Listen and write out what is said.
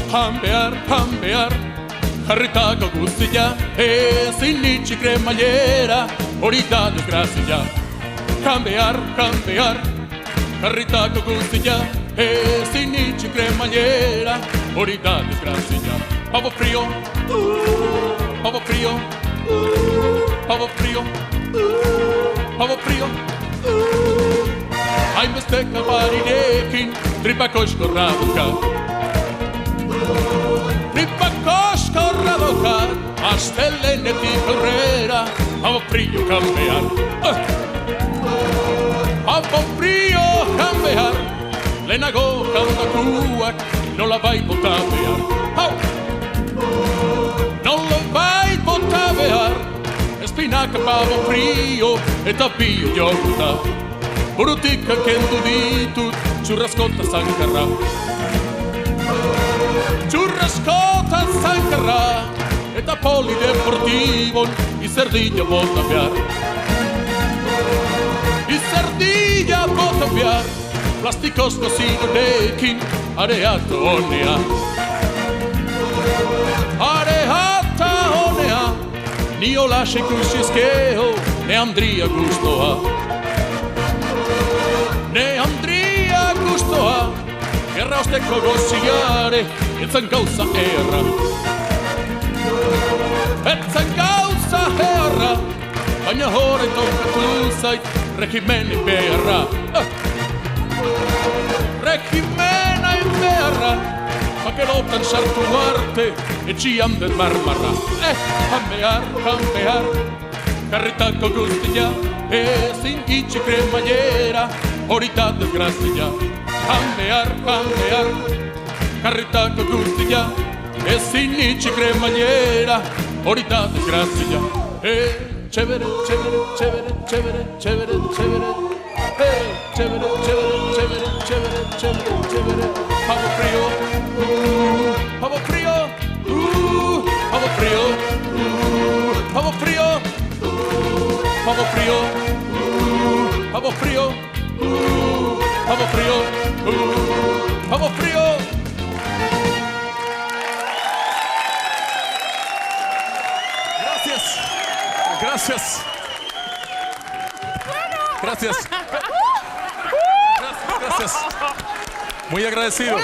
Hambear, hambear, jarritako guztia, ezin itxi kremailera, hori da desgrazia. Hambear, hambear, jarritako guztia, ezin itxi kremailera, hori da desgrazia. Pavo frío, pavo frío, pavo frío, pavo frío. Hainbeste kabarirekin, tripako eskorra dukat. Tripako daukat, astelenetik aurrera, pavo frío cambiar. Pavo frío cambiar, lehenago kantakuak nola bai bota behar. Nola bai bota behar, espinaka pavo frío eta bio jogurta. Burutik kendu ditut, txurraskota zankarra. Churrascota zankarra, eta polideportivon izerdilla bota behar. Izerdilla bota behar, plastikozko zinunekin areata honea. Areata honea, niola ikusi ezkeo, neandria gustoa. Neandria gustoa, gerra osteko goziare, etzan gauza erra. Etzan gauza erra, baina horrein tokatu zait regimeni beharra. Regimena beharra, pakelotan sartu arte, etxian den marmarra. Hambear, hambear, karritako guztia, ezin itxi kremailera, hori da desgrazia. Hambear, hambear, karritako guztia, ezin itxi kremailera, hori da desgrazia. Chévere, chévere, chévere, chévere, chévere, chévere. Chévere, chévere, chévere, chévere, chévere, chévere. Pavo frío, pavo frío, pavo frío, pavo frío, pavo frío, pavo frío, pavo frío, pavo frío. Gracias. Gracias. Gracias. Gracias. Muy agradecido.